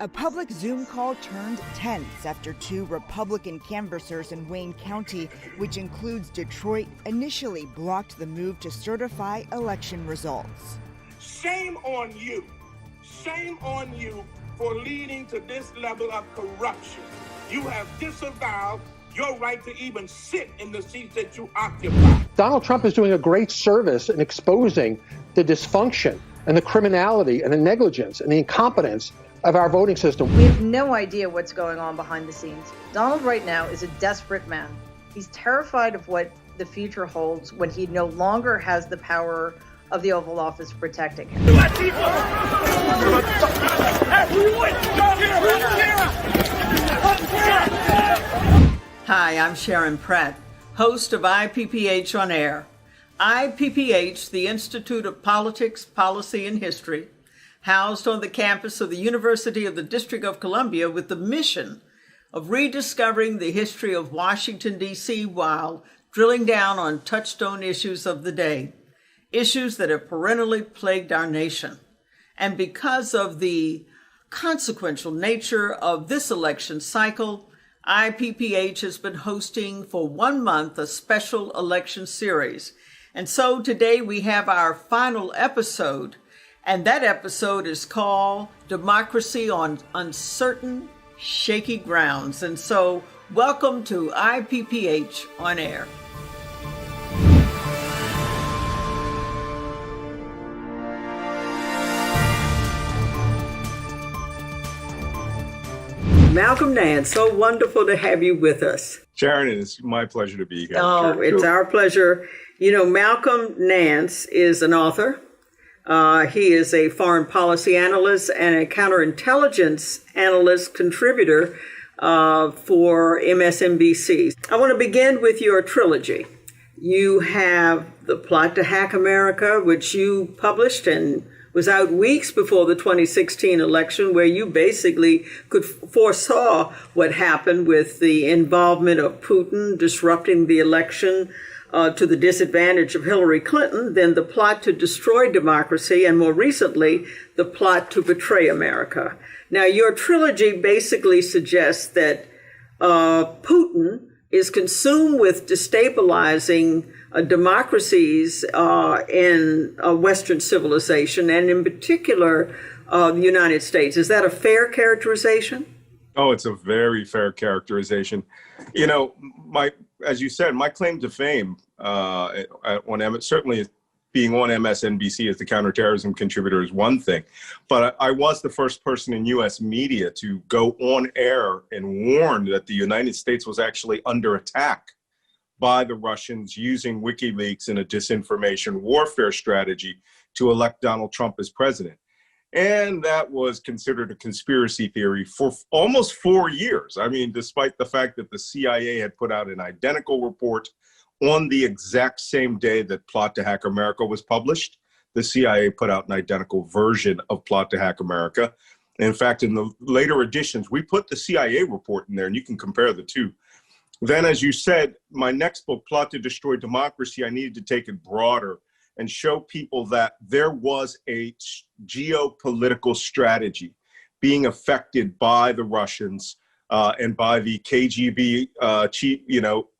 A public Zoom call turned tense after two Republican canvassers in Wayne County, which includes Detroit, initially blocked the move to certify election results. Shame on you. Shame on you for leading to this level of corruption. You have disavowed your right to even sit in the seats that you occupy. Donald Trump is doing a great service in exposing the dysfunction and the criminality and the negligence and the incompetence of our voting system. We have no idea what's going on behind the scenes. Donald right now is a desperate man. He's terrified of what the future holds when he no longer has the power of the Oval Office protecting him. Hi, I'm Sharon Pratt, host of IPPH On Air. IPPH, the Institute of Politics, Policy, and History, housed on the campus of the University of the District of Columbia with the mission of rediscovering the history of Washington, D.C. while drilling down on touchstone issues of the day, issues that have perennially plagued our nation. And because of the consequential nature of this election cycle, IPPH has been hosting for 1 month a special election series. And so today we have our final episode, and that episode is called Democracy on Uncertain, Shaky Grounds. And so welcome to IPPH On Air. Malcolm Nance, so wonderful to have you with us. Sharon, it's my pleasure to be here. Oh, it's our pleasure. You know, Malcolm Nance is an author. He is a foreign policy analyst and a counterintelligence analyst contributor for MSNBC. I want to begin with your trilogy. You have The Plot to Hack America, which you published and was out weeks before the 2016 election, where you basically could foresaw what happened with the involvement of Putin disrupting the election to the disadvantage of Hillary Clinton, then The Plot to Destroy Democracy, and more recently, The Plot to Betray America. Now, your trilogy basically suggests that Putin is consumed with destabilizing democracies in Western civilization, and in particular, the United States. Is that a fair characterization? Oh, it's a very fair characterization. You know, as you said, my claim to fame certainly being on MSNBC as the counterterrorism contributor is one thing, but I was the first person in U.S. media to go on air and warn that the United States was actually under attack by the Russians using WikiLeaks and a disinformation warfare strategy to elect Donald Trump as president. And that was considered a conspiracy theory for almost 4 years. I mean, despite the fact that the CIA had put out an identical report on the exact same day that Plot to Hack America was published, the CIA put out an identical version of Plot to Hack America. In fact, in the later editions, we put the CIA report in there, and you can compare the two. Then, as you said, my next book, Plot to Destroy Democracy, I needed to take it broader and show people that there was a geopolitical strategy being affected by the Russians and by the KGB chief,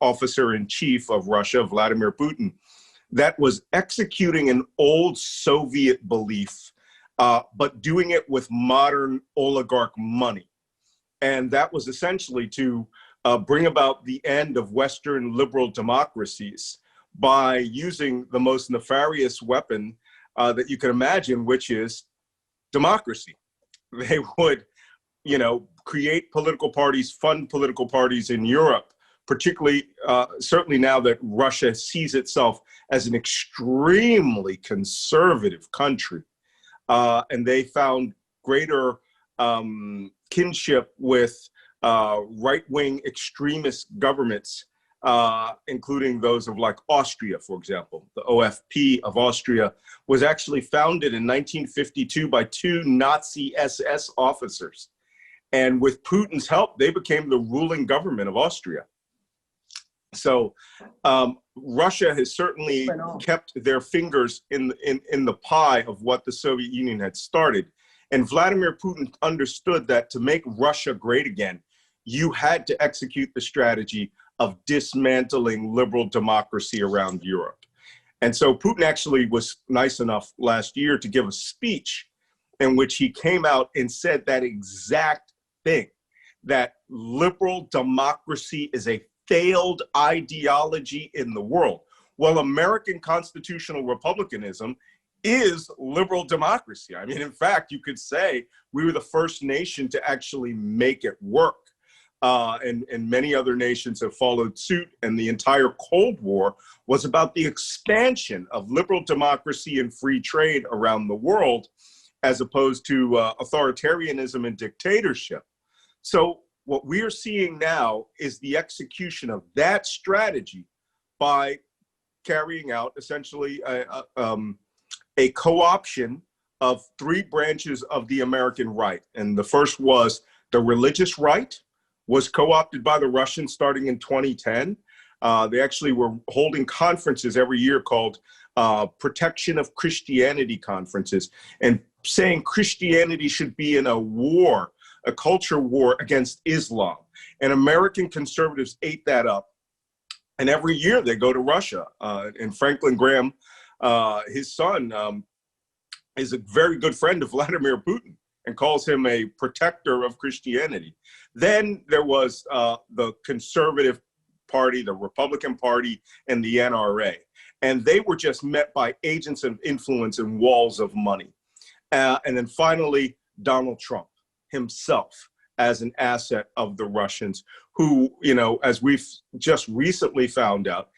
officer-in-chief of Russia, Vladimir Putin, that was executing an old Soviet belief, but doing it with modern oligarch money. And that was essentially to bring about the end of Western liberal democracies by using the most nefarious weapon that you can imagine, which is democracy. They would, create political parties, fund political parties in Europe, particularly, certainly now that Russia sees itself as an extremely conservative country. And they found greater kinship with right-wing extremist governments, including those of like Austria, for example. The OFP of Austria was actually founded in 1952 by two Nazi SS officers. And with Putin's help, they became the ruling government of Austria. So Russia has certainly kept their fingers in the pie of what the Soviet Union had started. And Vladimir Putin understood that to make Russia great again, you had to execute the strategy of dismantling liberal democracy around Europe. And so Putin actually was nice enough last year to give a speech in which he came out and said that exact thing, that liberal democracy is a failed ideology in the world. Well, American constitutional republicanism is liberal democracy. I mean, in fact, you could say we were the first nation to actually make it work. And many other nations have followed suit. And the entire Cold War was about the expansion of liberal democracy and free trade around the world, as opposed to authoritarianism and dictatorship. So what we are seeing now is the execution of that strategy by carrying out essentially a co-option of three branches of the American right. And the first was the religious right, was co-opted by the Russians starting in 2010. They actually were holding conferences every year called Protection of Christianity conferences, and saying Christianity should be in a war, a culture war against Islam. And American conservatives ate that up. And every year they go to Russia. And Franklin Graham, his son, is a very good friend of Vladimir Putin and calls him a protector of Christianity. Then there was the Conservative Party, the Republican Party, and the NRA. And they were just met by agents of influence and walls of money. And then finally, Donald Trump himself as an asset of the Russians, who, you know, as we've just recently found out,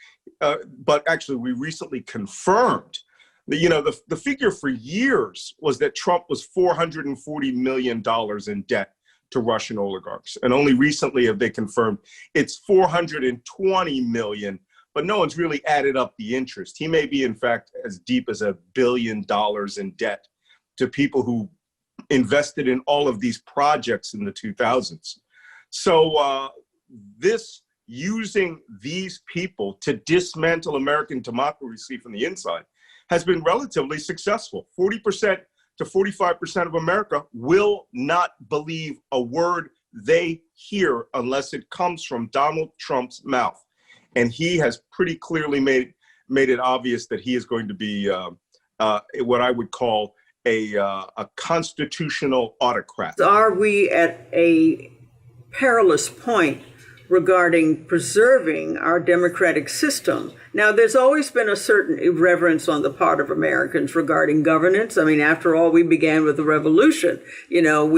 but actually we recently confirmed that, you know, the figure for years was that Trump was $440 million in debt to Russian oligarchs. And only recently have they confirmed it's 420 million, but no one's really added up the interest. He may be, in fact, as deep as $1 billion in debt to people who invested in all of these projects in the 2000s. So this using these people to dismantle American democracy from the inside has been relatively successful. 40% to 45% of America will not believe a word they hear unless it comes from Donald Trump's mouth. And he has pretty clearly made it obvious that he is going to be what I would call a constitutional autocrat. Are we at a perilous point regarding preserving our democratic system? Now, there's always been a certain irreverence on the part of Americans regarding governance. I mean, after all, we began with the revolution. You know,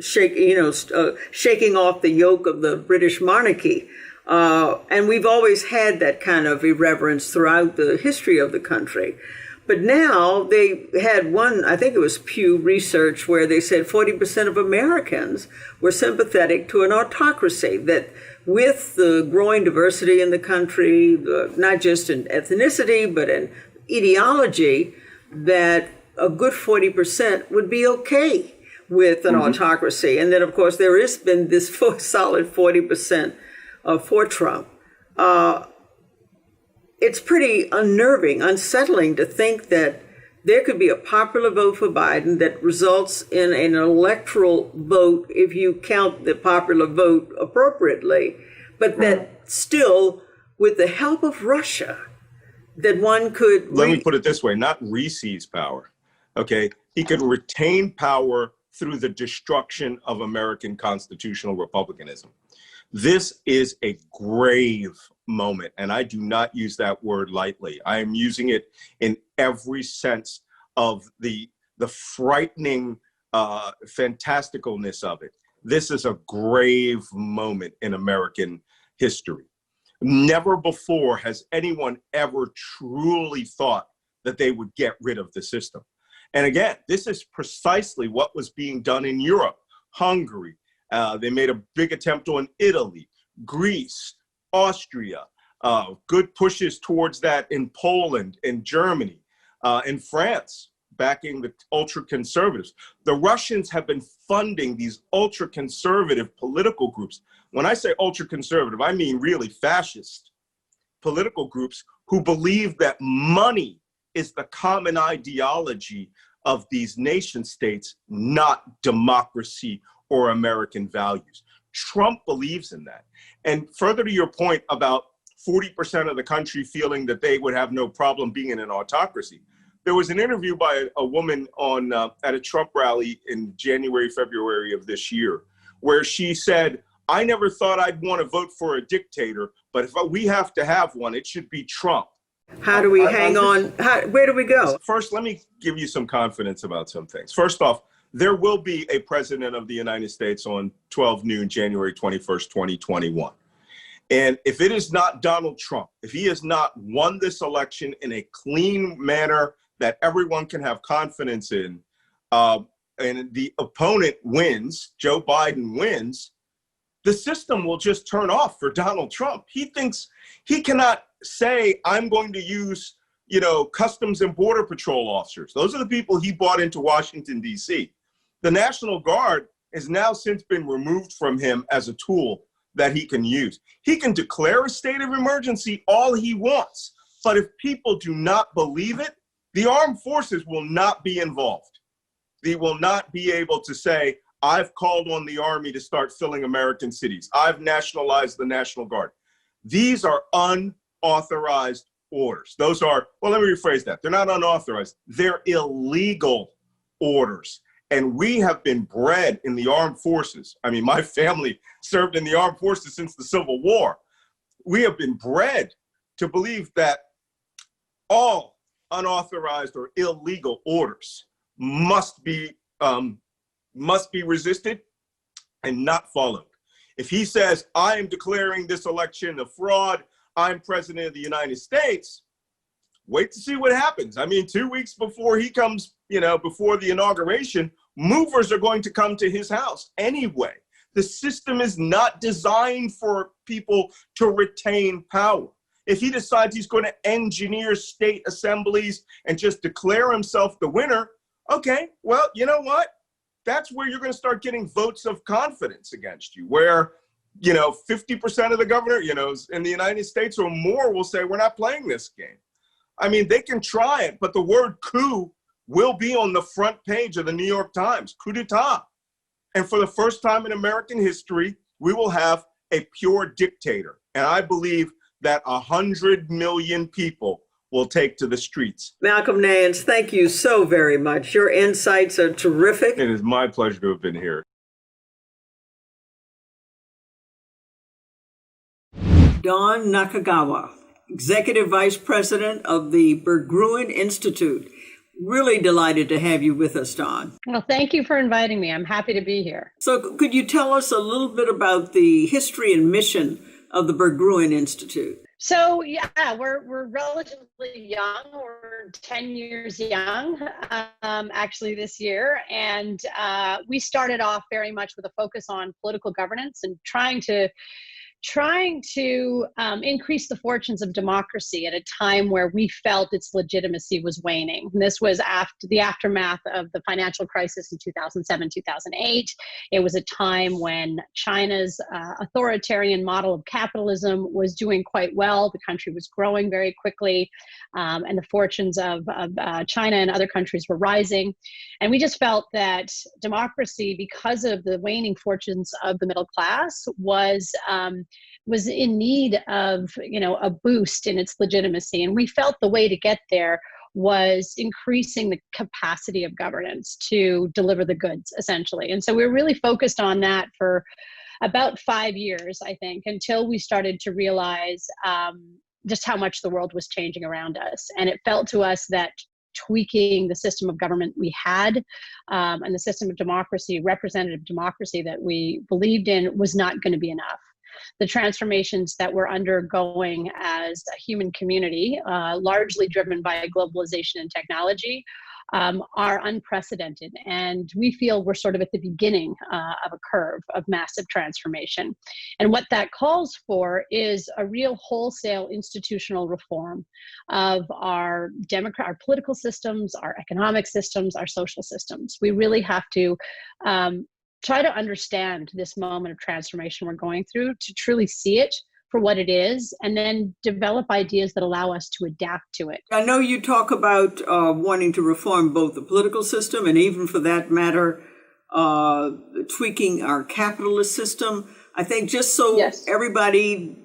shaking off the yoke of the British monarchy. And we've always had that kind of irreverence throughout the history of the country. But now they had one, I think it was Pew Research, where they said 40% of Americans were sympathetic to an autocracy, that with the growing diversity in the country, not just in ethnicity, but in ideology, that a good 40% would be okay with an autocracy. And then, of course, there has been this solid 40% for Trump. It's pretty unnerving, unsettling to think that there could be a popular vote for Biden that results in an electoral vote, if you count the popular vote appropriately, but that still, with the help of Russia, that one could... Let me put it this way, not reseize power, okay? He could retain power through the destruction of American constitutional republicanism. This is a grave moment, and I do not use that word lightly. I am using it in every sense of the frightening fantasticalness of it. This is a grave moment in American history. Never before has anyone ever truly thought that they would get rid of the system. And again, this is precisely what was being done in Europe, Hungary. They made a big attempt on Italy, Greece, Austria, good pushes towards that in Poland, in Germany, in France, backing the ultra-conservatives. The Russians have been funding these ultra-conservative political groups. When I say ultra-conservative, I mean really fascist political groups who believe that money is the common ideology of these nation states, not democracy or American values. Trump believes in that. And further to your point about 40% of the country feeling that they would have no problem being in an autocracy, there was an interview by a woman on at a Trump rally in January, February of this year, where she said, I never thought I'd want to vote for a dictator, but if we have to have one, it should be Trump. How do we hang on? Where do we go? First, let me give you some confidence about some things. First off, there will be a president of the United States on 12 noon, January 21st, 2021. And if it is not Donald Trump, if he has not won this election in a clean manner that everyone can have confidence in, and the opponent wins, Joe Biden wins, the system will just turn off for Donald Trump. He thinks he cannot say, I'm going to use, Customs and Border Patrol officers. Those are the people he brought into Washington, D.C. The National Guard has now since been removed from him as a tool that he can use. He can declare a state of emergency all he wants, but if people do not believe it, the armed forces will not be involved. They will not be able to say, I've called on the army to start filling American cities. I've nationalized the National Guard. These are unauthorized orders. Those are, well, let me rephrase that. They're not unauthorized. They're illegal orders. And we have been bred in the armed forces. I mean, my family served in the armed forces since the Civil War. We have been bred to believe that all unauthorized or illegal orders must be resisted and not followed. If he says, I am declaring this election a fraud, I'm president of the United States, wait to see what happens. I mean, 2 weeks before he comes, before the inauguration, movers are going to come to his house anyway. The system is not designed for people to retain power. If he decides he's going to engineer state assemblies and just declare himself the winner, okay, well, you know what? That's where you're going to start getting votes of confidence against you, where, 50% of the governor, in the United States or more will say, we're not playing this game. I mean, they can try it, but the word coup will be on the front page of the New York Times, coup d'etat. And for the first time in American history, we will have a pure dictator. And I believe that 100 million people will take to the streets. Malcolm Nance, thank you so very much. Your insights are terrific. It is my pleasure to have been here. Don Nakagawa, Executive Vice President of the Berggruen Institute. Really delighted to have you with us, Don. Well, thank you for inviting me. I'm happy to be here. So could you tell us a little bit about the history and mission of the Berggruen Institute? So, yeah, we're relatively young. We're 10 years young, actually, this year. And we started off very much with a focus on political governance and trying to increase the fortunes of democracy at a time where we felt its legitimacy was waning. And this was after the aftermath of the financial crisis in 2007, 2008. It was a time when China's authoritarian model of capitalism was doing quite well. The country was growing very quickly, and the fortunes of China and other countries were rising. And we just felt that democracy, because of the waning fortunes of the middle class, was in need of, a boost in its legitimacy. And we felt the way to get there was increasing the capacity of governance to deliver the goods, essentially. And so we were really focused on that for about 5 years, I think, until we started to realize just how much the world was changing around us. And it felt to us that tweaking the system of government we had and the system of democracy, representative democracy that we believed in, was not going to be enough. The transformations that we're undergoing as a human community, largely driven by globalization and technology, are unprecedented. And we feel we're sort of at the beginning of a curve of massive transformation. And what that calls for is a real wholesale institutional reform of our political systems, our economic systems, our social systems. We really have to try to understand this moment of transformation we're going through, to truly see it for what it is, and then develop ideas that allow us to adapt to it. I know you talk about wanting to reform both the political system and even, for that matter, tweaking our capitalist system. I think just so everybody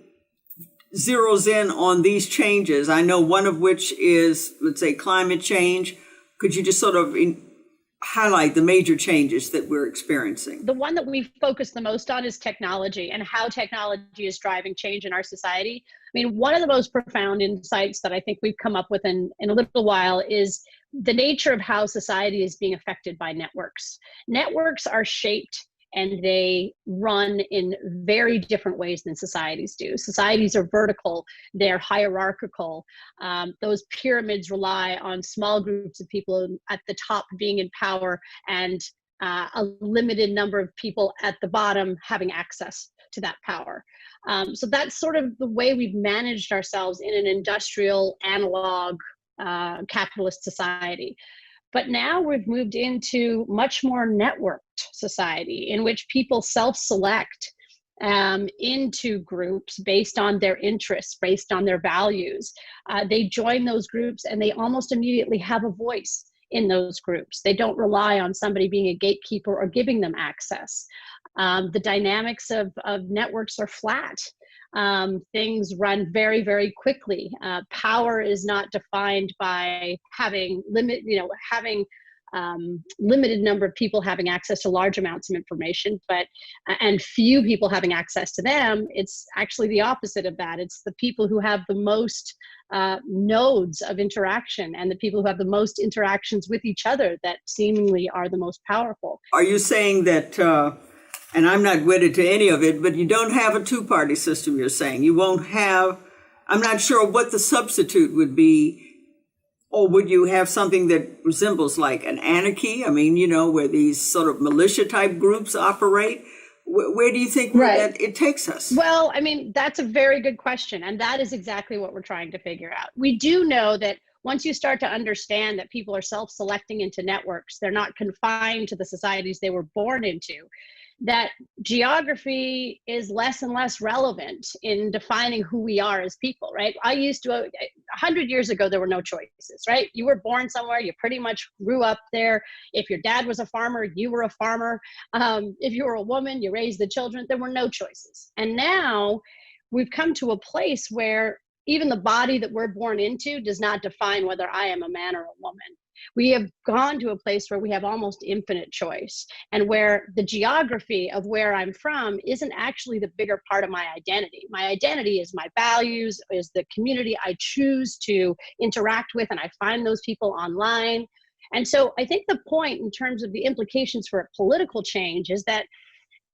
zeroes in on these changes, I know one of which is, let's say, climate change. Could you just sort of highlight the major changes that we're experiencing? The one that we focus the most on is technology and how technology is driving change in our society. I mean, one of the most profound insights that I think we've come up with in a little while is the nature of how society is being affected by networks. Networks are shaped and they run in very different ways than societies do. Societies are vertical, they're hierarchical. Those pyramids rely on small groups of people at the top being in power and a limited number of people at the bottom having access to that power. So that's sort of the way we've managed ourselves in an industrial, analog, capitalist society. But now we've moved into much more networked society in which people self-select into groups based on their interests, based on their values. They join those groups and they almost immediately have a voice in those groups. They don't rely on somebody being a gatekeeper or giving them access. The dynamics of networks are flat. Things run very, very quickly. Power is not defined by having limited number of people having access to large amounts of information, and few people having access to them. It's actually the opposite of that. It's the people who have the most nodes of interaction and the people who have the most interactions with each other that seemingly are the most powerful. Are you saying that, and I'm not wedded to any of it, but you don't have a two-party system, you're saying? You won't have, I'm not sure what the substitute would be. Or would you have something that resembles like an anarchy? I mean, where these sort of militia type groups operate. Where do you think that it takes us? Well, I mean, that's a very good question. And that is exactly what we're trying to figure out. We do know that once you start to understand that people are self-selecting into networks, they're not confined to the societies they were born into, that geography is less and less relevant in defining who we are as people, right? 100 years ago, there were no choices, right? You were born somewhere, you pretty much grew up there. If your dad was a farmer, you were a farmer. If you were a woman, you raised the children. There were no choices. And now we've come to a place where even the body that we're born into does not define whether I am a man or a woman. We have gone to a place where we have almost infinite choice, and where the geography of where I'm from isn't actually the bigger part of my identity. My identity is my values, is the community I choose to interact with, and I find those people online. And so I think the point in terms of the implications for a political change is that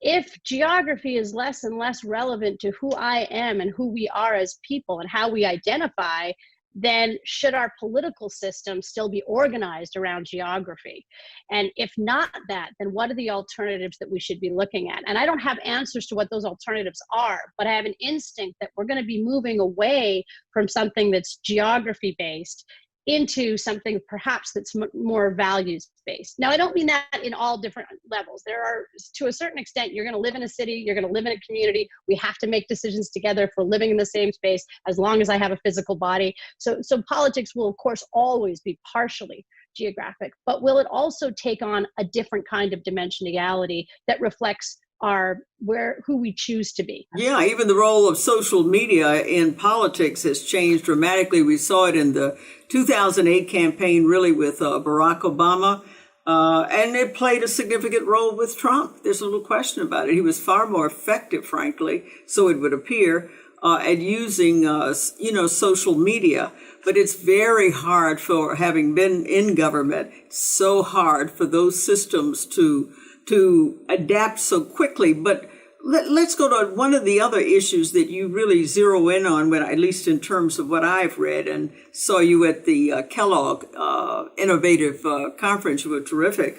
if geography is less and less relevant to who I am and who we are as people and how we identify, then should our political system still be organized around geography? And if not that, then what are the alternatives that we should be looking at? And I don't have answers to what those alternatives are, but I have an instinct that we're going to be moving away from something that's geography based into something perhaps that's more values based. Now, I don't mean that in all different levels. There are, to a certain extent, you're going to live in a city, you're going to live in a community. We have to make decisions together if we're living in the same space, as long as I have a physical body. So politics will, of course, always be partially geographic, but will it also take on a different kind of dimensionality that reflects who we choose to be? Yeah, even the role of social media in politics has changed dramatically. We saw it in the 2008 campaign, really, with Barack Obama, and it played a significant role with Trump. There's little question about it. He was far more effective, frankly, so it would appear, at using, social media. But it's very hard, for having been in government, so hard for those systems to adapt so quickly. But let's go to one of the other issues that you really zero in on, at least in terms of what I've read and saw you at the Kellogg Innovative Conference. You were terrific,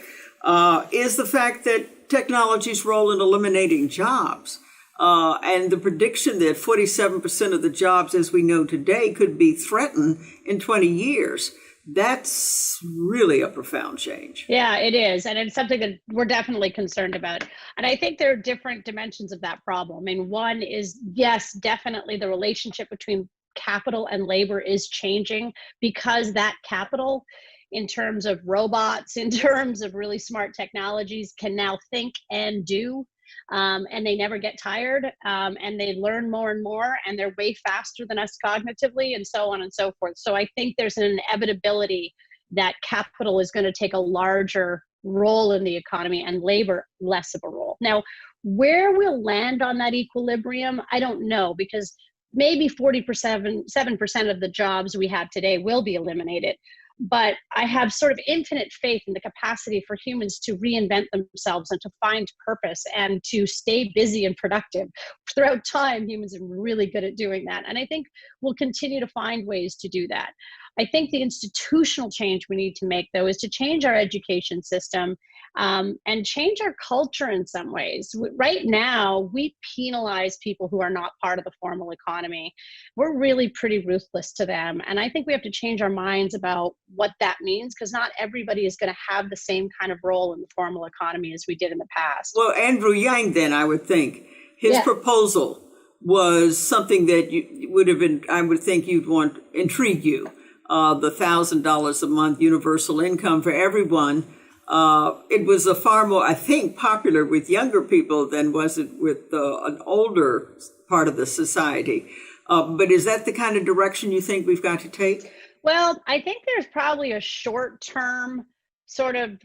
is the fact that technology's role in eliminating jobs. And the prediction that 47% of the jobs as we know today could be threatened in 20 years. That's really a profound change. Yeah, it is. And it's something that we're definitely concerned about. And I think there are different dimensions of that problem. I mean, one is, yes, definitely the relationship between capital and labor is changing, because that capital, in terms of robots, in terms of really smart technologies, can now think and do. And they never get tired, and they learn more and more, and they're way faster than us cognitively, and so on and so forth. So I think there's an inevitability that capital is going to take a larger role in the economy and labor less of a role. Now, where we'll land on that equilibrium, I don't know, because maybe 7% of the jobs we have today will be eliminated. But I have sort of infinite faith in the capacity for humans to reinvent themselves and to find purpose and to stay busy and productive. Throughout time, humans are really good at doing that. And I think we'll continue to find ways to do that. I think the institutional change we need to make, though, is to change our education system and change our culture in some ways. Right now, we penalize people who are not part of the formal economy. We're really pretty ruthless to them. And I think we have to change our minds about what that means, because not everybody is going to have the same kind of role in the formal economy as we did in the past. Well, Andrew Yang, then, I would think, his proposal was something that you would have been, I would think you'd want, intrigue you. The $1,000 a month universal income for everyone. It was a far more, I think, popular with younger people than was it with an older part of the society. But is that the kind of direction you think we've got to take? Well, I think there's probably a short-term sort of,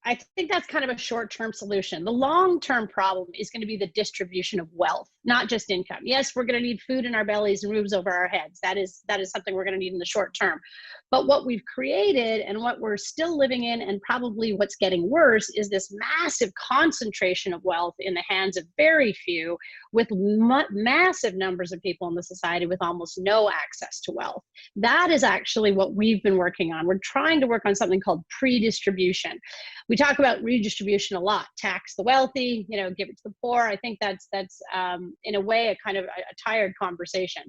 I think that's kind of a short-term solution. The long-term problem is going to be the distribution of wealth, not just income. Yes, we're going to need food in our bellies and roofs over our heads. That is something we're going to need in the short term. But what we've created and what we're still living in, and probably what's getting worse, is this massive concentration of wealth in the hands of very few, with massive numbers of people in the society with almost no access to wealth. That is actually what we've been working on. We're trying to work on something called pre-distribution. We talk about redistribution a lot. Tax the wealthy, give it to the poor. I think that's in a way a kind of a tired conversation.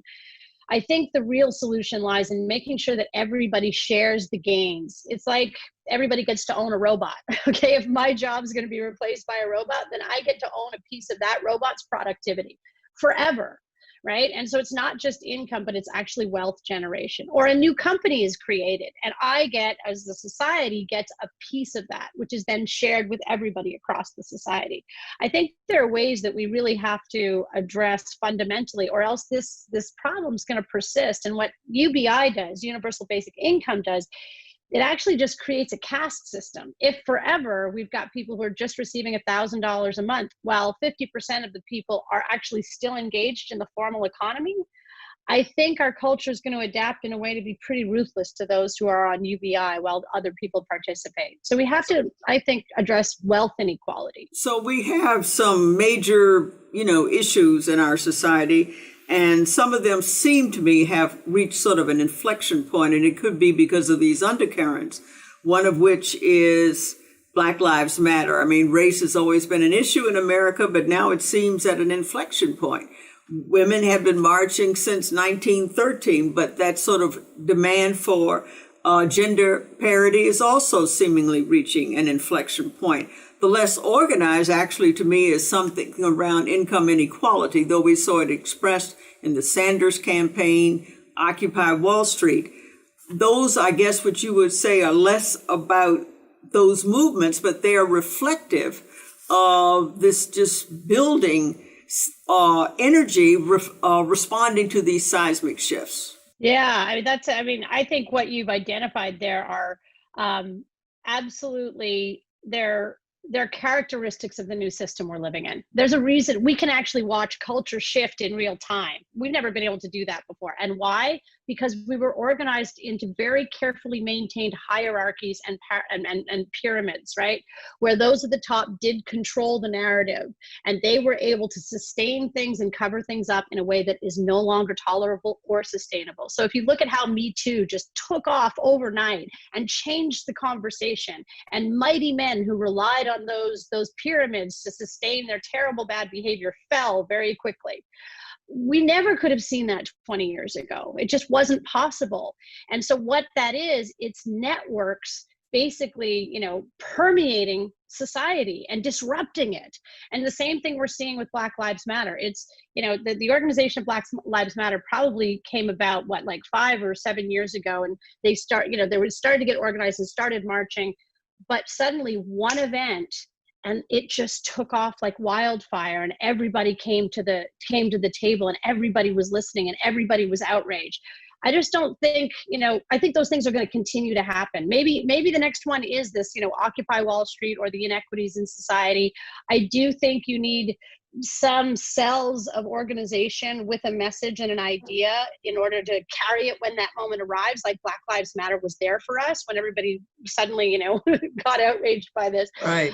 I think the real solution lies in making sure that everybody shares the gains. It's like everybody gets to own a robot. Okay, if my job is going to be replaced by a robot, then I get to own a piece of that robot's productivity forever. Right? And so it's not just income, but it's actually wealth generation. Or a new company is created, and I get, as the society, gets a piece of that, which is then shared with everybody across the society. I think there are ways that we really have to address fundamentally, or else this problem is going to persist. And what UBI does, Universal Basic Income does, it actually just creates a caste system. If forever we've got people who are just receiving $1,000 a month, while 50% of the people are actually still engaged in the formal economy, I think our culture is going to adapt in a way to be pretty ruthless to those who are on UBI while other people participate. So we have to, I think, address wealth inequality. So we have some major, issues in our society. And some of them seem to me have reached sort of an inflection point, and it could be because of these undercurrents, one of which is Black Lives Matter. I mean, race has always been an issue in America, but now it seems at an inflection point. Women have been marching since 1913, but that sort of demand for gender parity is also seemingly reaching an inflection point. The less organized, actually, to me, is something around income inequality, though we saw it expressed in the Sanders campaign, Occupy Wall Street. Those, I guess, what you would say are less about those movements, but they are reflective of this just building energy responding to these seismic shifts. Yeah, I think what you've identified there are absolutely, they're characteristics of the new system we're living in. There's a reason we can actually watch culture shift in real time. We've never been able to do that before. And why? Because we were organized into very carefully maintained hierarchies and pyramids, right? Where those at the top did control the narrative, and they were able to sustain things and cover things up in a way that is no longer tolerable or sustainable. So if you look at how Me Too just took off overnight and changed the conversation, and mighty men who relied on those pyramids to sustain their terrible bad behavior fell very quickly. we never could have seen that 20 years ago. It just wasn't possible. And so what that is, it's networks basically, permeating society and disrupting it. And the same thing we're seeing with Black Lives Matter. It's, the organization of Black Lives Matter probably came about, like 5 or 7 years ago. And they started to get organized and started marching. But suddenly one event, and it just took off like wildfire, and everybody came to the table, and everybody was listening, and everybody was outraged. I just don't think, I think those things are going to continue to happen. Maybe the next one is this, Occupy Wall Street or the inequities in society. I do think you need some cells of organization with a message and an idea in order to carry it when that moment arrives. Like Black Lives Matter was there for us when everybody suddenly, got outraged by this. Right.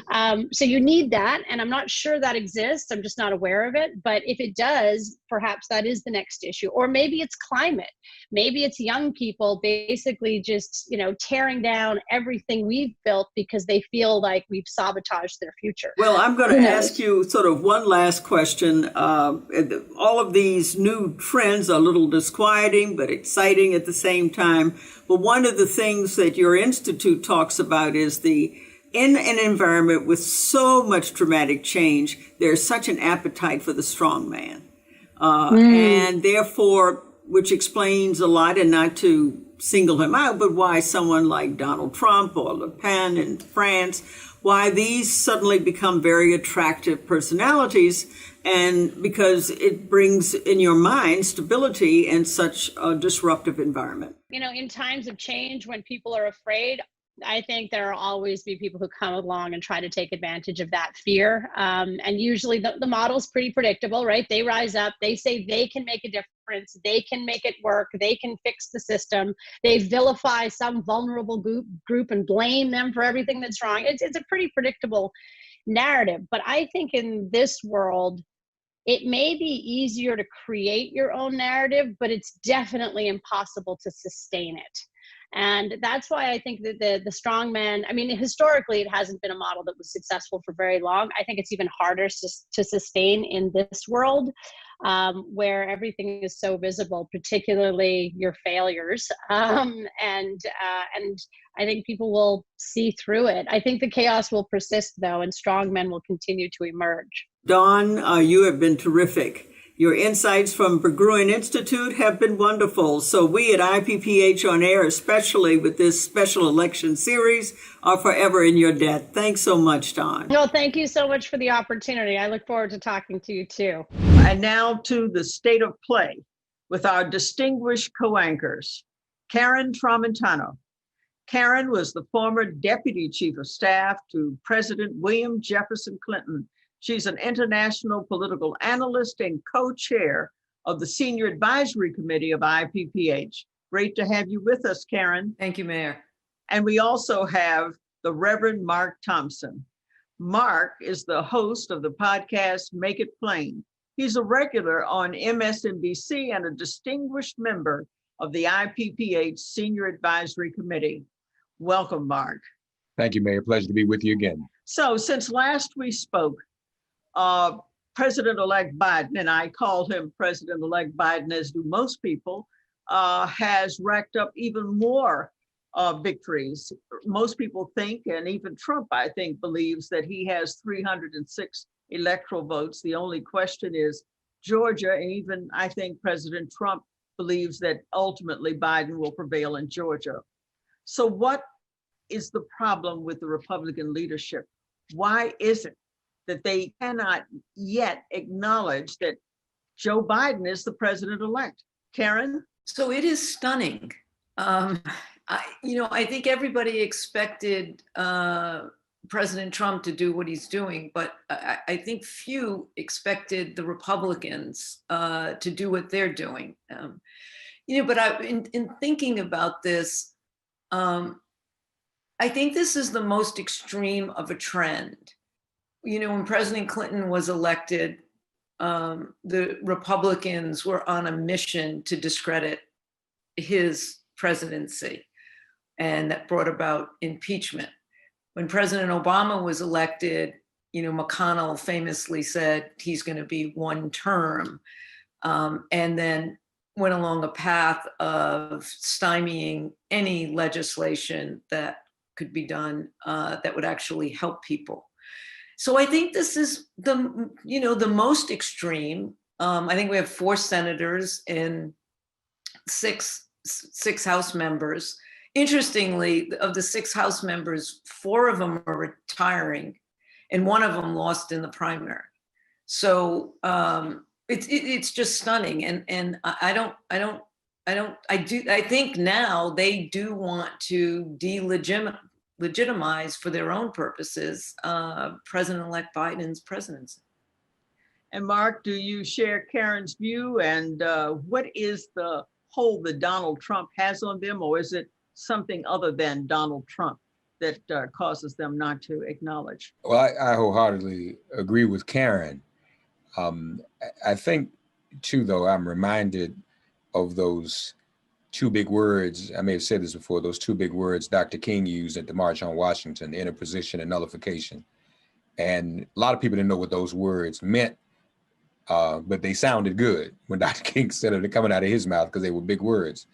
So you need that. And I'm not sure that exists. I'm just not aware of it. But if it does, perhaps that is the next issue. Or maybe it's climate. Maybe it's young people basically just, tearing down everything we've built because they feel like we've sabotaged their future. Well, I'm going to ask you sort of one last question. All of these new trends are a little disquieting, but exciting at the same time. But one of the things that your institute talks about is in an environment with so much dramatic change, there's such an appetite for the strong man. And therefore, which explains a lot, and not to single him out, but why someone like Donald Trump or Le Pen in France, why these suddenly become very attractive personalities, and because it brings in your mind stability in such a disruptive environment. In times of change, when people are afraid, I think there will always be people who come along and try to take advantage of that fear. And usually the model's pretty predictable, right? They rise up, they say they can make a difference, they can make it work, they can fix the system. They vilify some vulnerable group and blame them for everything that's wrong. It's a pretty predictable narrative. But I think in this world, it may be easier to create your own narrative, but it's definitely impossible to sustain it. And that's why I think that the strong man, historically, it hasn't been a model that was successful for very long. I think it's even harder to sustain in this world where everything is so visible, particularly your failures. And I think people will see through it. I think the chaos will persist, though, and strong men will continue to emerge. Dawn, you have been terrific. Your insights from Berggruen Institute have been wonderful. So we at IPPH On Air, especially with this special election series, are forever in your debt. Thanks so much, Dawn. No, thank you so much for the opportunity. I look forward to talking to you too. And now to the state of play with our distinguished co-anchors. Karen Tramontano. Karen was the former Deputy Chief of Staff to President William Jefferson Clinton. She's an international political analyst and co-chair of the Senior Advisory Committee of IPPH. Great to have you with us, Karen. Thank you, Mayor. And we also have the Reverend Mark Thompson. Mark is the host of the podcast Make It Plain. He's a regular on MSNBC and a distinguished member of the IPPH Senior Advisory Committee. Welcome, Mark. Thank you, Mayor. Pleasure to be with you again. So since last we spoke, President-elect Biden, and I call him President-elect Biden, as do most people, has racked up even more victories. Most people think, and even Trump, I think, believes that he has 306 electoral votes. The only question is Georgia, and even I think President Trump believes that ultimately Biden will prevail in Georgia. So what is the problem with the Republican leadership? Why is it that they cannot yet acknowledge that Joe Biden is the president-elect? Karen? So it is stunning. I think everybody expected President Trump to do what he's doing, but I think few expected the Republicans to do what they're doing. But in thinking about this, I think this is the most extreme of a trend. When President Clinton was elected, the Republicans were on a mission to discredit his presidency, and that brought about impeachment. When President Obama was elected, McConnell famously said he's going to be one term. and then went along a path of stymieing any legislation that could be done that would actually help people. So I think this is the most extreme. I think we have 4 senators and six House members. Interestingly, of the 6 House members, 4 of them are retiring, and 1 of them lost in the primary. So it's just stunning, and I think now they do want to delegitimize for their own purposes President-elect Biden's presidency. And Mark, do you share Karen's view? And what is the hold that Donald Trump has on them, or is it something other than Donald Trump that causes them not to acknowledge? Well, I wholeheartedly agree with Karen. I think, too, though, I'm reminded of those 2 big words. I may have said this before, those 2 big words Dr. King used at the March on Washington: interposition and nullification. And a lot of people didn't know what those words meant, but they sounded good when Dr. King said it coming out of his mouth because they were big words.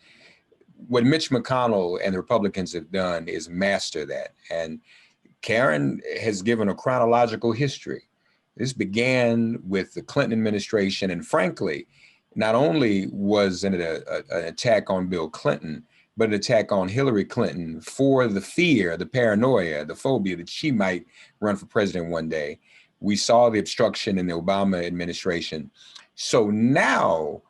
What Mitch McConnell and the Republicans have done is master that. And Karen has given a chronological history. This began with the Clinton administration, and frankly, not only was it an attack on Bill Clinton, but an attack on Hillary Clinton for the fear, the paranoia, the phobia that she might run for president one day. We saw the obstruction in the Obama administration. So now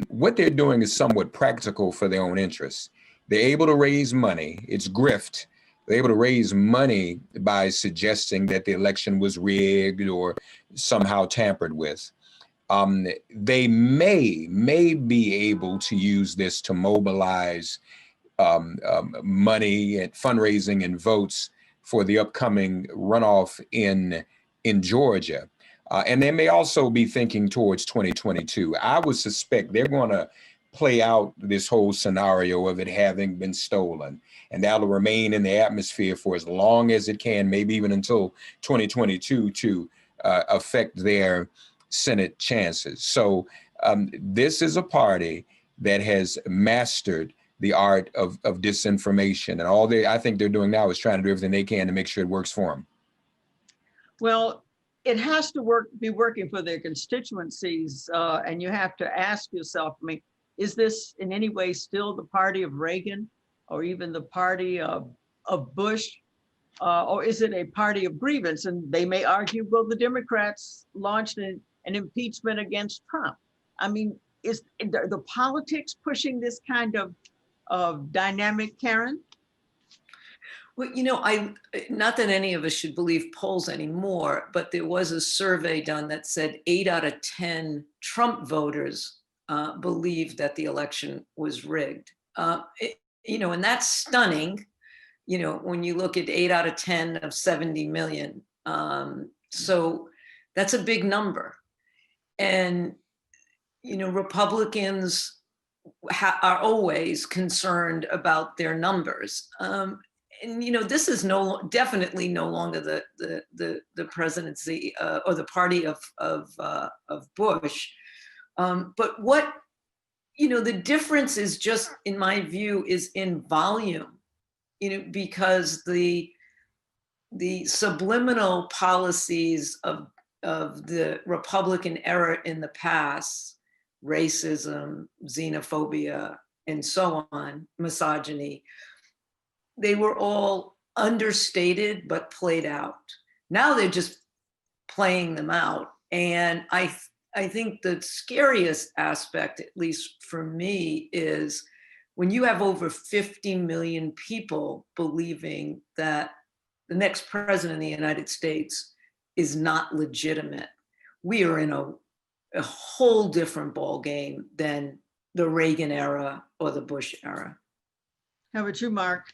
what they're doing is somewhat practical for their own interests. They're able to raise money. It's grift. They're able to raise money by suggesting that the election was rigged or somehow tampered with. They may be able to use this to mobilize money and fundraising and votes for the upcoming runoff in Georgia. And they may also be thinking towards 2022. I would suspect they're going to play out this whole scenario of it having been stolen, and that'll remain in the atmosphere for as long as it can, maybe even until 2022, to affect their Senate chances. So this is a party that has mastered the art of disinformation, and all I think they're doing now is trying to do everything they can to make sure it works for them. Well, it has to be working for their constituencies, and you have to ask yourself, I mean, is this in any way still the party of Reagan, or even the party of Bush, or is it a party of grievance? And they may argue, well, the Democrats launched an impeachment against Trump. I mean, is the politics pushing this kind of dynamic, Karen? Well, not that any of us should believe polls anymore, but there was a survey done that said 8 out of 10 Trump voters believed that the election was rigged. And that's stunning, when you look at 8 out of 10 of 70 million. So that's a big number. And, Republicans are always concerned about their numbers. And this is definitely no longer the presidency or the party of Bush. But what the difference is just, in my view, is in volume. Because the subliminal policies of the Republican era in the past, racism, xenophobia, and so on, misogyny, they were all understated but played out. Now they're just playing them out. And I think the scariest aspect, at least for me, is when you have over 50 million people believing that the next president of the United States is not legitimate. We are in a whole different ballgame than the Reagan era or the Bush era. How about you, Mark?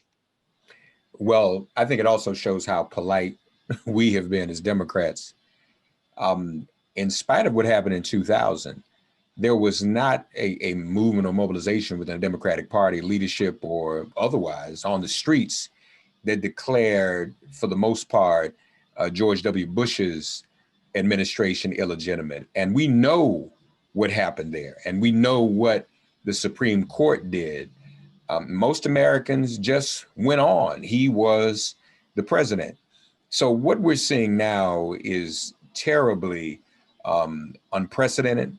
Well, I think it also shows how polite we have been as Democrats. In spite of what happened in 2000, there was not a movement or mobilization within the Democratic Party, leadership or otherwise, on the streets that declared, for the most part, George W. Bush's administration illegitimate. And we know what happened there. And we know what the Supreme Court did. Most Americans just went on. He was the president. So what we're seeing now is terribly unprecedented.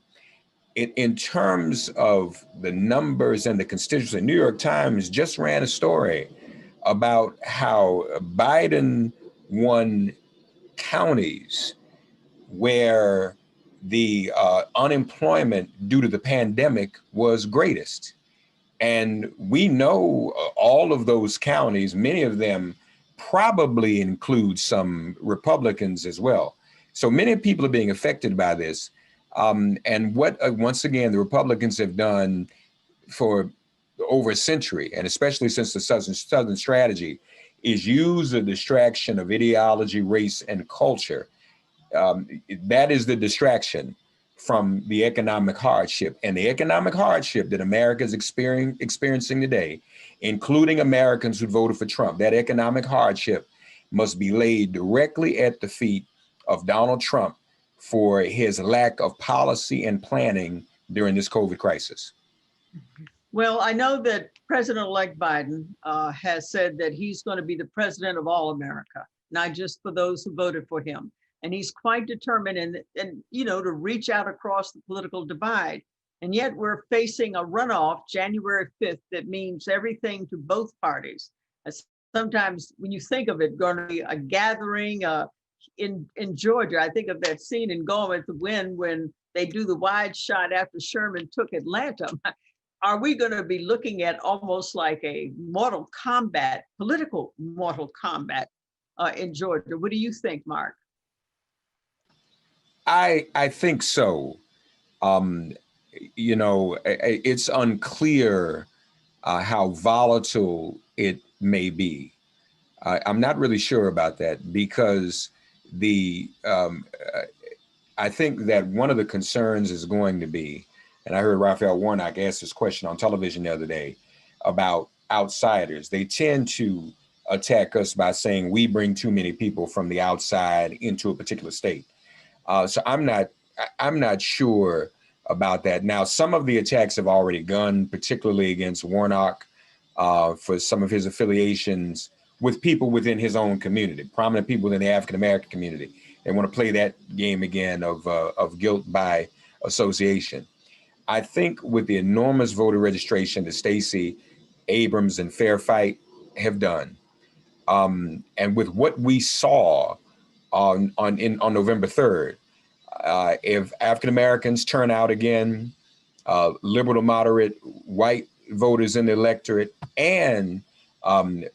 In terms of the numbers and the constituency, New York Times just ran a story about how Biden won counties where the unemployment due to the pandemic was greatest. And we know all of those counties, many of them probably include some Republicans as well. So many people are being affected by this. And what, once again, the Republicans have done for over a century, and especially since the Southern strategy, is use the distraction of ideology, race, and culture. That is the distraction from the economic hardship. And the economic hardship that America is experiencing today, including Americans who voted for Trump, that economic hardship must be laid directly at the feet of Donald Trump for his lack of policy and planning during this COVID crisis. Well, I know that President-elect Biden has said that he's going to be the president of all America, not just for those who voted for him. And he's quite determined and to reach out across the political divide. And yet we're facing a runoff January 5th that means everything to both parties. Sometimes when you think of it, going to be a gathering in Georgia, I think of that scene in Gone with the Wind when they do the wide shot after Sherman took Atlanta. Are we going to be looking at almost like a mortal combat, political mortal combat in Georgia? What do you think, Mark? I think so. It's unclear how volatile it may be. I'm not really sure about that because I think that one of the concerns is going to be, and I heard Raphael Warnock ask this question on television the other day about outsiders. They tend to attack us by saying we bring too many people from the outside into a particular state. So I'm not sure about that. Now, some of the attacks have already gone, particularly against Warnock for some of his affiliations with people within his own community, prominent people in the African-American community. They want to play that game again of guilt by association. I think with the enormous voter registration that Stacey Abrams and Fair Fight have done, and with what we saw on November 3rd, if African Americans turn out again, liberal to moderate white voters in the electorate, and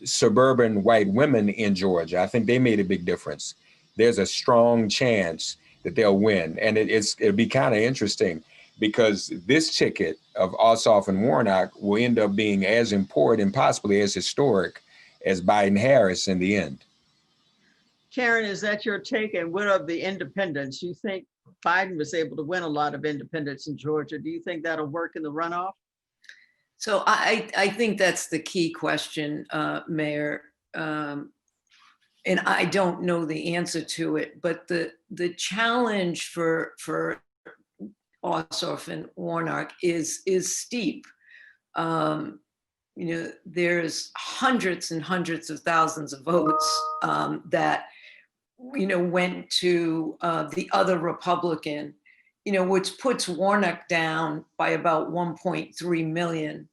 suburban white women in Georgia, I think they made a big difference. There's a strong chance that they'll win. And it'll be kind of interesting because this ticket of Ossoff and Warnock will end up being as important and possibly as historic as Biden-Harris in the end. Karen, is that your take? And what of the independents? You think Biden was able to win a lot of independents in Georgia? Do you think that'll work in the runoff? So I think that's the key question, Mayor. And I don't know the answer to it, but the challenge for Ossoff and Warnock is steep. There's hundreds and hundreds of thousands of votes that went to the other Republican, which puts Warnock down by about 1.3 million.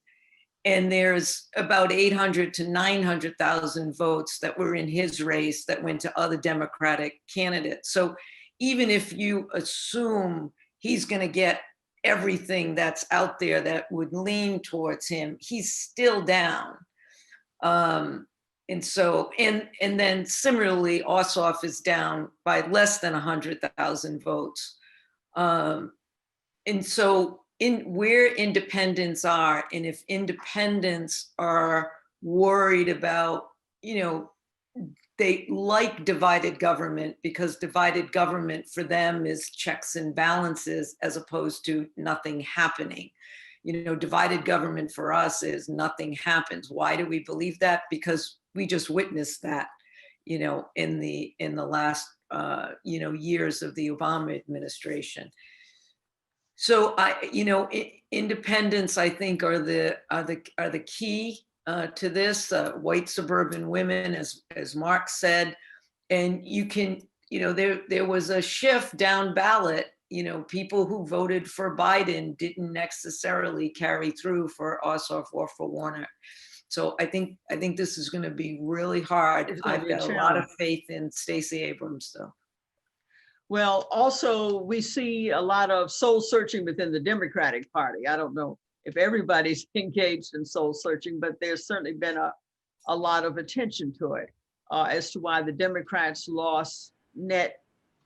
And there's about 800 to 900,000 votes that were in his race that went to other Democratic candidates. So even if you assume he's going to get everything that's out there that would lean towards him, he's still down. And then similarly, Ossoff is down by less than 100,000 votes. And so where independents are, and if independents are worried about, they like divided government because divided government for them is checks and balances as opposed to nothing happening. Divided government for us is nothing happens. Why do we believe that? Because we just witnessed that, in the last, years of the Obama administration. So independents, I think, are the key to this. White suburban women, as Mark said, and you can, there was a shift down ballot. People who voted for Biden didn't necessarily carry through for Ossoff or for Warner. So I think this is going to be really hard. I've got a lot of faith in Stacey Abrams, though. Well, also, we see a lot of soul searching within the Democratic Party. I don't know if everybody's engaged in soul searching, but there's certainly been a lot of attention to it as to why the Democrats lost net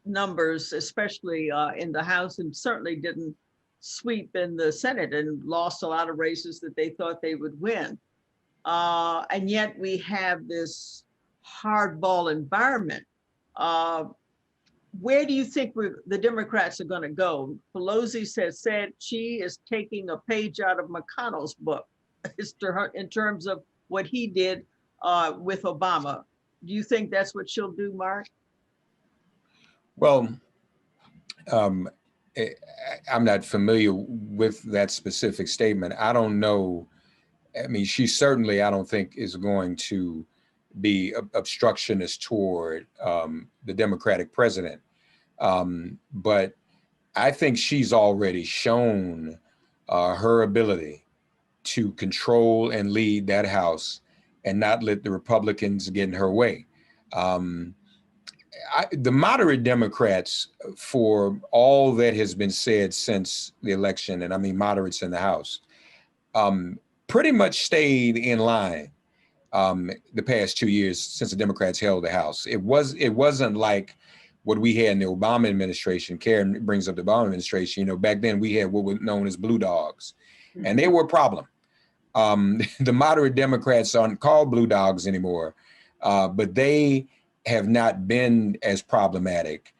numbers, especially in the House, and certainly didn't sweep in the Senate and lost a lot of races that they thought they would win. And yet we have this hardball environment. Where do you think the Democrats are going to go? Pelosi said she is taking a page out of McConnell's book in terms of what he did with Obama. Do you think that's what she'll do, Mark? Well, I'm not familiar with that specific statement. I don't know. I mean, she certainly, I don't think, is going to be obstructionist toward the Democratic president. But I think she's already shown her ability to control and lead that House and not let the Republicans get in her way. The moderate Democrats, for all that has been said since the election, and I mean moderates in the House, pretty much stayed in line the past 2 years since the Democrats held the House. It wasn't like what we had in the Obama administration. Karen brings up the Obama administration. Back then we had what was known as blue dogs, and they were a problem. The moderate Democrats aren't called blue dogs anymore, but they have not been as problematic.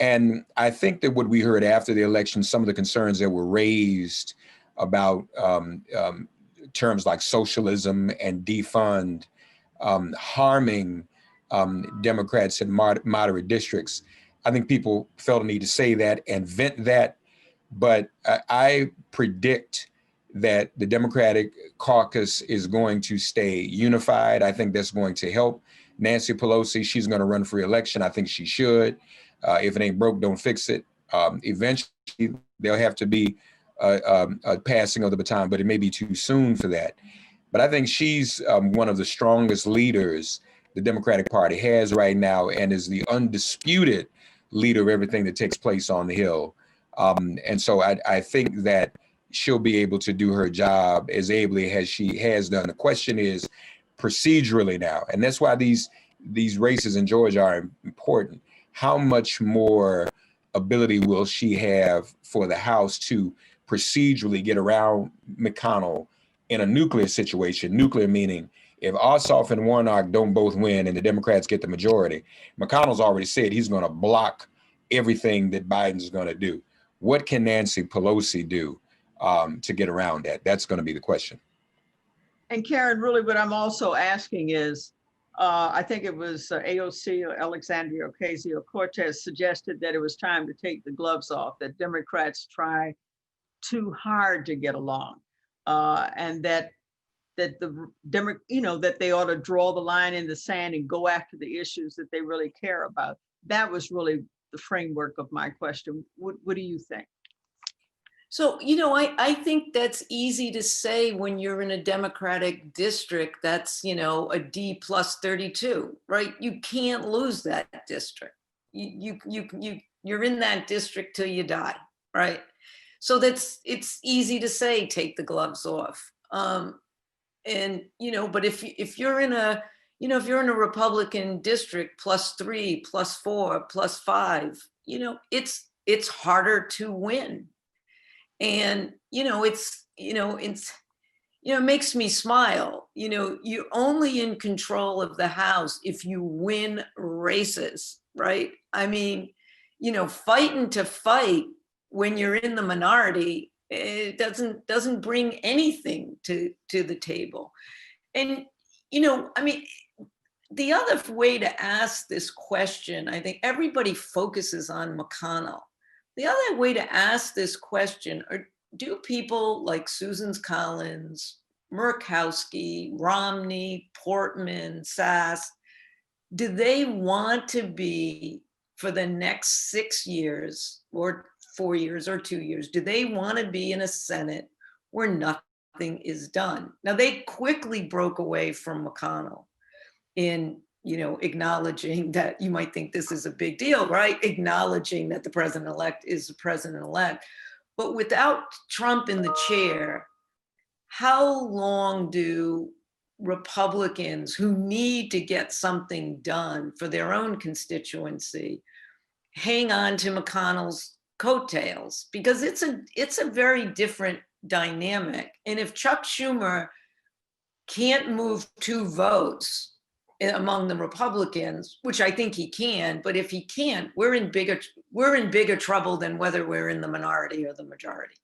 And I think that what we heard after the election, some of the concerns that were raised about terms like socialism and defund harming Democrats in moderate districts, I think people felt a need to say that and vent that. But I predict that the Democratic caucus is going to stay unified. I think that's going to help Nancy Pelosi. She's going to run for re-election. I think she should. If it ain't broke, don't fix it. Eventually, there'll have to be a passing of the baton, but it may be too soon for that. But I think she's one of the strongest leaders the Democratic Party has right now, and is the undisputed leader of everything that takes place on the Hill. And so I think that she'll be able to do her job as ably as she has done. The question is procedurally now, and that's why these races in Georgia are important. How much more ability will she have for the House to procedurally get around McConnell in a nuclear situation? Nuclear meaning if Ossoff and Warnock don't both win and the Democrats get the majority, McConnell's already said he's going to block everything that Biden's going to do. What can Nancy Pelosi do to get around that? That's going to be the question. And Karen, really what I'm also asking is, I think it was AOC or Alexandria Ocasio-Cortez suggested that it was time to take the gloves off, that Democrats try too hard to get along, and that they ought to draw the line in the sand and go after the issues that they really care about. That was really the framework of my question. What do you think? So, I think that's easy to say when you're in a Democratic district that's, a D plus 32, right? You can't lose that district. You're in that district till you die, right? So it's easy to say, take the gloves off. But if you're in a Republican district +3, +4, +5, it's harder to win. And, it makes me smile. You're only in control of the House if you win races, right? I mean, fighting to fight when you're in the minority, it doesn't bring anything to the table. And, the other way to ask this question, I think everybody focuses on McConnell, The other way to ask this question are, do people like Susan Collins, Murkowski, Romney, Portman, Sass, do they want to be, for the next 6 years or 4 years or 2 years, do they want to be in a Senate where nothing is done? Now, they quickly broke away from McConnell in, acknowledging that you might think this is a big deal, right? Acknowledging that the president-elect is the president-elect. But without Trump in the chair, how long do Republicans who need to get something done for their own constituency hang on to McConnell's coattails? Because it's a very different dynamic. And if Chuck Schumer can't move 2 votes among the Republicans, which I think he can, but if he can't, we're in bigger trouble than whether we're in the minority or the majority.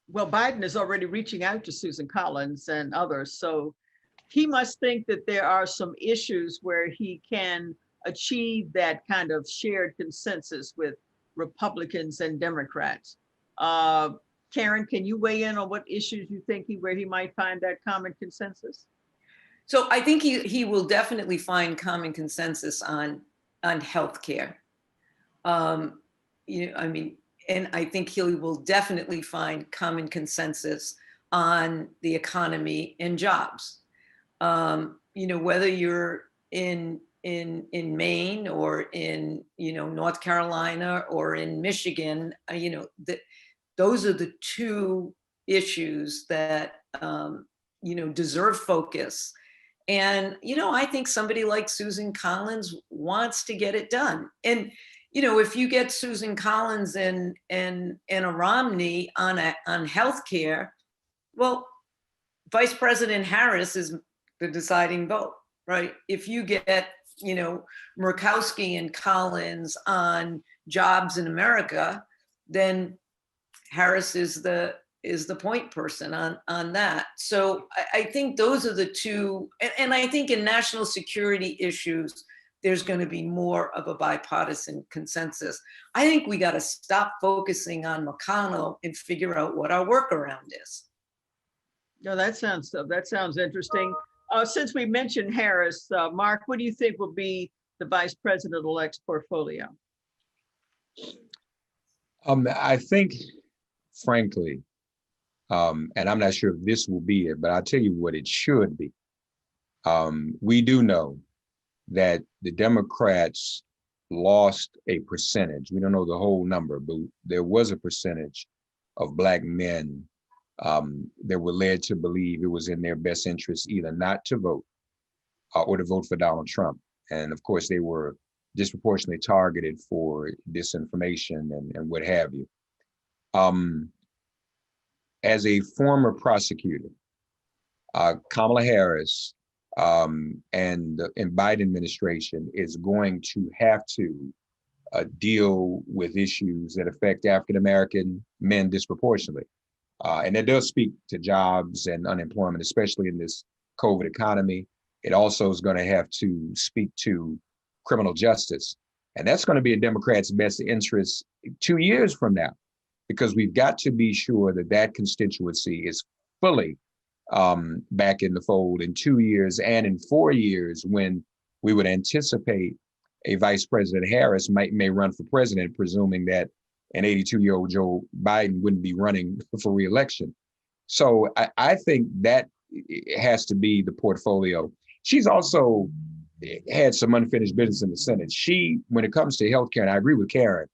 Well, Biden is already reaching out to Susan Collins and others, so he must think that there are some issues where he can achieve that kind of shared consensus with Republicans and Democrats. Karen, can you weigh in on what issues you think where he might find that common consensus? So I think he will definitely find common consensus on healthcare. And I think he will definitely find common consensus on the economy and jobs. Whether you're in Maine or in North Carolina or in Michigan, those are the 2 issues that deserve focus. And I think somebody like Susan Collins wants to get it done. And if you get Susan Collins and a Romney on healthcare, well, Vice President Harris is the deciding vote, right? If you get Murkowski and Collins on jobs in America, then Harris is the point person on that. So I think those are the 2, and I think in national security issues, there's going to be more of a bipartisan consensus. I think we got to stop focusing on McConnell and figure out what our workaround is. No, that sounds interesting. Since we mentioned Harris, Mark, what do you think will be the Vice President-elect's portfolio? I think, frankly, and I'm not sure if this will be it, but I'll tell you what it should be. We do know that the Democrats lost a percentage. We don't know the whole number, but there was a percentage of Black men that were led to believe it was in their best interest either not to vote or to vote for Donald Trump. And of course, they were disproportionately targeted for disinformation and what have you. As a former prosecutor, Kamala Harris and Biden administration is going to have to deal with issues that affect African-American men disproportionately. And that does speak to jobs and unemployment, especially in this COVID economy. It also is going to have to speak to criminal justice. And that's going to be in Democrats' best interest 2 years from now, because we've got to be sure that that constituency is fully back in the fold in 2 years and in 4 years, when we would anticipate a Vice President Harris may run for president, presuming that an 82-year-old Joe Biden wouldn't be running for re-election. So I think that has to be the portfolio. She's also had some unfinished business in the Senate. When it comes to healthcare, and I agree with Karen,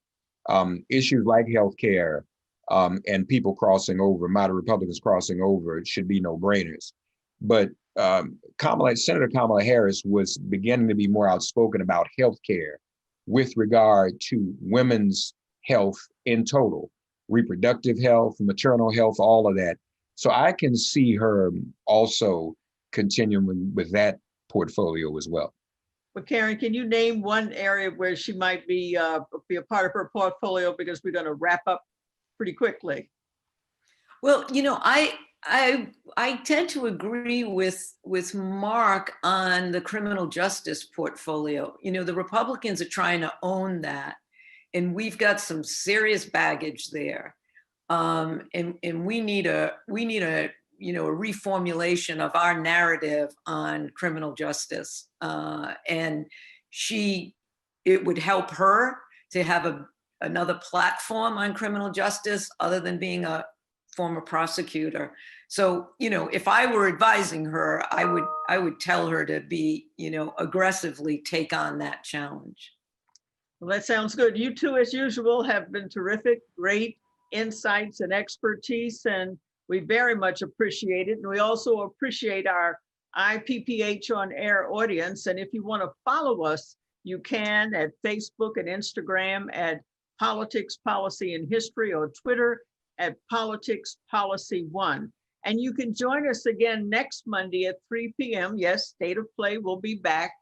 issues like healthcare and people crossing over, moderate Republicans crossing over, should be no-brainers. But Senator Kamala Harris was beginning to be more outspoken about healthcare with regard to women's health in total, reproductive health, maternal health, all of that. So I can see her also continuing with that portfolio as well. But Karen, can you name one area where she might be a part of her portfolio, because we're going to wrap up pretty quickly? Well, I tend to agree with Mark on the criminal justice portfolio. You know, the Republicans are trying to own that, and we've got some serious baggage there, and we need a reformulation of our narrative on criminal justice, and it would help her to have another platform on criminal justice other than being a former prosecutor. So, you know, if I were advising her, I would tell her to be, aggressively take on that challenge. Well, that sounds good. You two, as usual, have been terrific, great insights and expertise, and we very much appreciate it. And we also appreciate our IPPH on Air audience. And if you want to follow us, you can at Facebook and Instagram at Politics, Policy, and History, or Twitter at Politics Policy 1. And you can join us again next Monday at 3 p.m. Yes, State of Play will be back.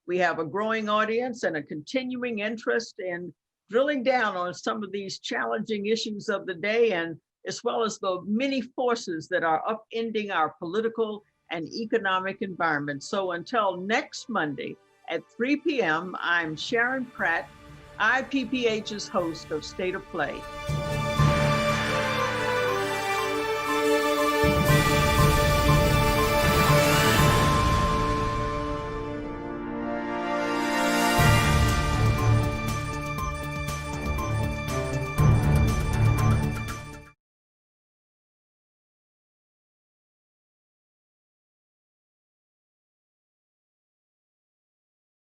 We have a growing audience and a continuing interest in drilling down on some of these challenging issues of the day, and as well as the many forces that are upending our political and economic environment. So until next Monday at 3 p.m., I'm Sharon Pratt, IPPH's host of State of Play.